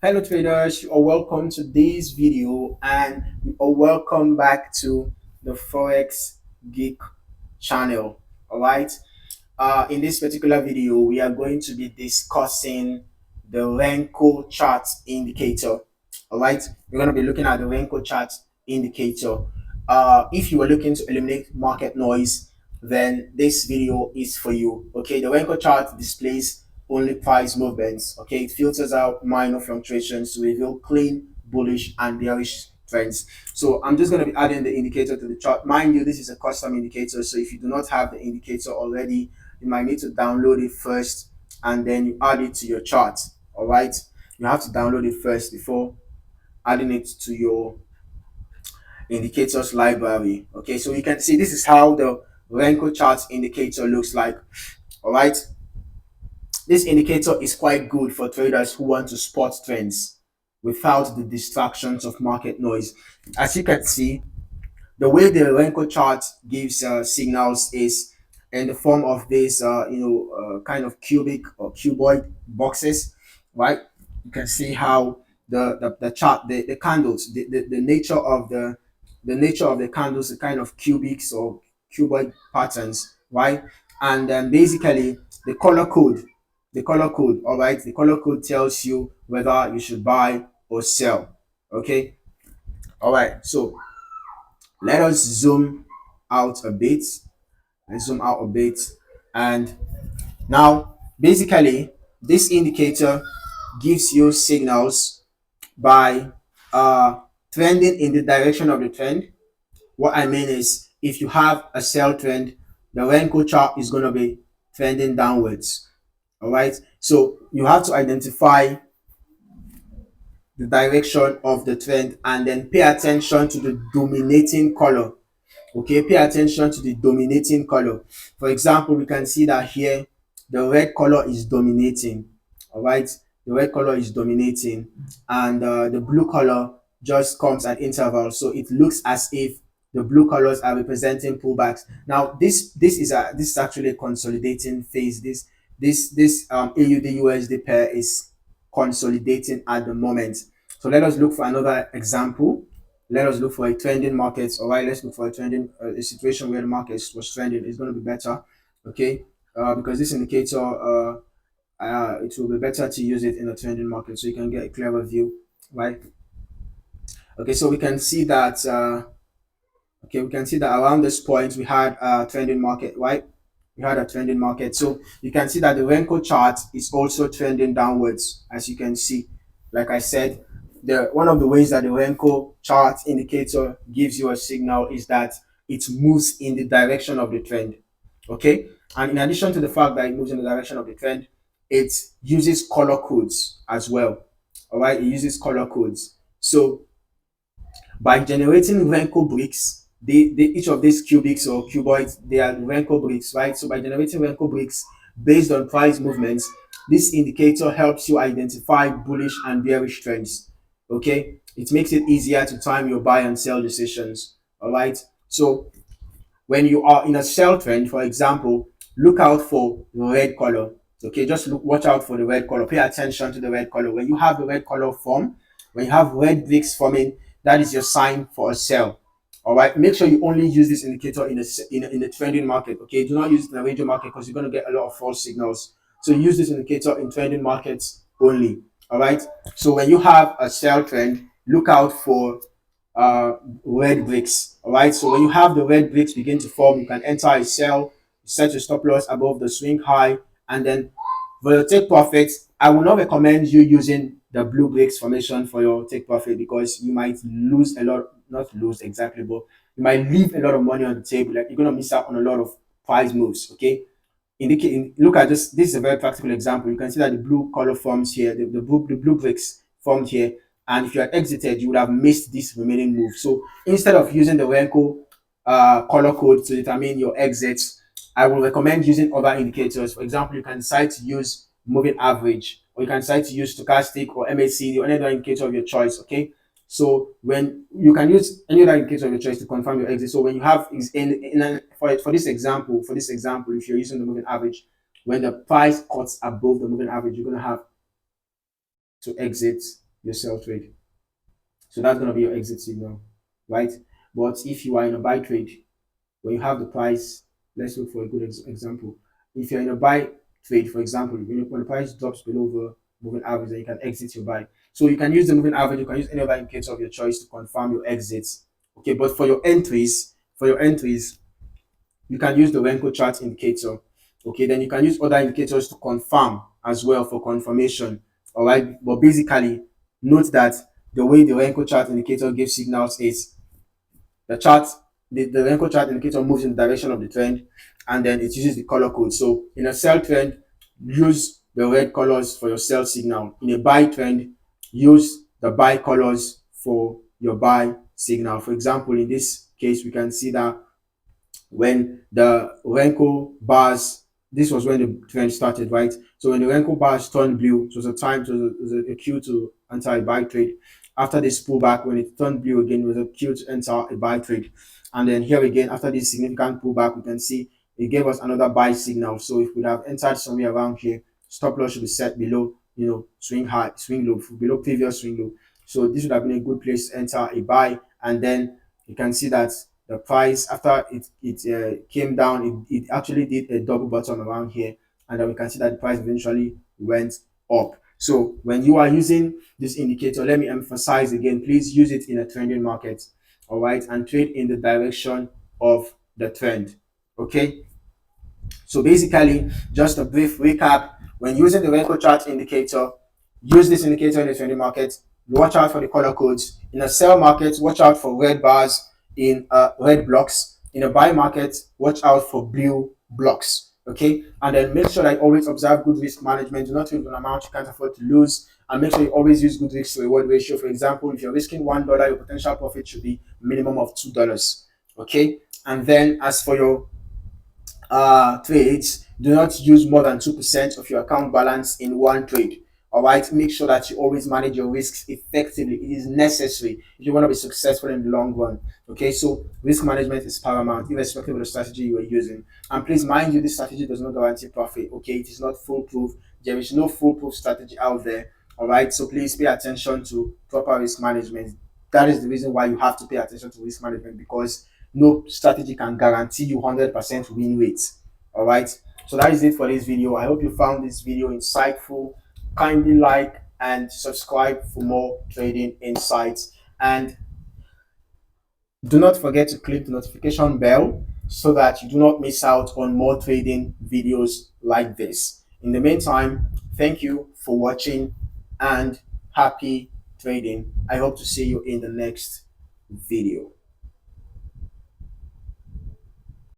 Hello traders, you are welcome to this video and you are welcome back to the Forex Geek channel. All right. In this particular video, we are going to be discussing the Renko chart indicator. All right. We're going to be looking at the Renko chart indicator. If you are looking to eliminate market noise, then this video is for you. Okay. The Renko chart displays only price movements. Okay. It filters out minor fluctuations to reveal clean, bullish, and bearish trends. So I'm just going to be adding the indicator to the chart. Mind you, this is a custom indicator. So if you do not have the indicator already, you might need to download it first and then you add it to your chart. All right. You have to download it first before adding it to your indicators library. Okay. So you can see this is how the Renko chart indicator looks like. All right. This indicator is quite good for traders who want to spot trends without the distractions of market noise. As you can see, the way the Renko chart gives signals is in the form of this, kind of cubic or cuboid boxes, right? You can see how the chart, the candles, the nature of the candles, the kind of cubics or cuboid patterns, right? And then basically the color code, all right? The color code tells you whether you should buy or sell, okay? All right, so let us zoom out a bit and zoom out a bit. And now basically this indicator gives you signals by trending in the direction of the trend. What I mean is, if you have a sell trend, the Renko chart is going to be trending downwards. All right, so you have to identify the direction of the trend and then pay attention to the dominating color. Okay, pay attention to the dominating color. For example, we can see that here the red color is dominating. All right, the red color is dominating and the blue color just comes at intervals, so it looks as if the blue colors are representing pullbacks. Now this is actually a consolidating phase. This AUD USD pair is consolidating at the moment. So let us look for another example. Let us look for a trending market. All right, let's look for a trending a situation where the market was trending. It's going to be better. Okay, because this indicator it will be better to use it in a trending market so you can get a clearer view, right? Okay, so we can see that around this point we had a trending market, right? We had a trending market. So you can see that the Renko chart is also trending downwards, as you can see. Like I said, the one of the ways that the Renko chart indicator gives you a signal is that it moves in the direction of the trend. Okay, and in addition to the fact that it moves in the direction of the trend, it uses color codes as well. All right, it uses color codes. So by generating Renko bricks, each of these cubics or cuboids, they are Renko bricks, right? So by generating Renko bricks based on price movements, this indicator helps you identify bullish and bearish trends. Okay, it makes it easier to time your buy and sell decisions. All right, so when you are in a sell trend, for example, look out for the red color. Okay, just watch out for the red color. Pay attention to the red color. When you have the red color form, when you have red bricks forming, that is your sign for a sell. All right, make sure you only use this indicator in the trending market. Okay, do not use it in the range market because you're going to get a lot of false signals. So use this indicator in trending markets only. All right, so when you have a sell trend, look out for red bricks. All right, so when you have the red bricks begin to form, you can enter a sell, set your stop loss above the swing high, and then for your take profits, I will not recommend you using the blue bricks formation for your take profit because you might lose a lot, not lose exactly, but you might leave a lot of money on the table. Like you're gonna miss out on a lot of price moves. Okay, look at this is a very practical example. You can see that the blue color forms here, the blue bricks formed here, and if you had exited you would have missed this remaining move. So instead of using the Renko color code to determine your exits, I will recommend using other indicators. For example, you can decide to use moving average, or you can decide to use stochastic or MACD or any other indicator of your choice. Okay, so when you can use any other indicator of your choice to confirm your exit. So when you have for this example, if you're using the moving average, when the price cuts above the moving average, you're going to have to exit your sell trade. So that's going to be your exit signal, right? But if you are in a buy trade, when you have the price, let's look for a good example. If you're in a buy trade, for example, when the price drops below the moving average, then you can exit your buy. So you can use the moving average, you can use any other indicator of your choice to confirm your exits. Okay, but for your entries, you can use the Renko chart indicator. Okay, then you can use other indicators to confirm as well for confirmation. All right, but basically, note that the way the Renko chart indicator gives signals is the chart, the Renko chart indicator moves in the direction of the trend, and then it uses the color code. So in a sell trend, use the red colors for your sell signal. In a buy trend, use the buy colors for your buy signal. For example, in this case, we can see that when the Renko bars, this was when the trend started, right? So when the Renko bars turned blue, it was a time, it was a cue to enter a buy trade. After this pullback, when it turned blue again, it was a cue to enter a buy trade. And then here again, after this significant pullback, we can see it gave us another buy signal. So if we have entered somewhere around here, stop loss should be set below, swing high, swing low, below previous swing low. So this would have been a good place to enter a buy. And then you can see that the price after it came down, it actually did a double bottom around here, and then we can see that the price eventually went up. So when you are using this indicator, let me emphasize again, please use it in a trending market, all right, and trade in the direction of the trend. Okay, so basically, just a brief recap: when using the Renko chart indicator, use this indicator in the trading market. Watch out for the color codes. In a sell market, watch out for red bars in red blocks. In a buy market, watch out for blue blocks. Okay, and then make sure that you always observe good risk management. Do not trade an amount you can't afford to lose, and make sure you always use good risk to reward ratio. For example, if you're risking $1, your potential profit should be minimum of $2. Okay, and then as for your trades, do not use more than 2% of your account balance in one trade. All right, make sure that you always manage your risks effectively. It is necessary if you want to be successful in the long run. Okay, so risk management is paramount, irrespective of the strategy you are using. And please mind you, this strategy does not guarantee profit. Okay, it is not foolproof. There is no foolproof strategy out there. All right, so please pay attention to proper risk management. That is the reason why you have to pay attention to risk management, because no strategy can guarantee you 100% win rate. All right, so that is it for this video. I hope you found this video insightful. Kindly like and subscribe for more trading insights, and do not forget to click the notification bell so that you do not miss out on more trading videos like this. In the meantime, thank you for watching and happy trading. I hope to see you in the next video.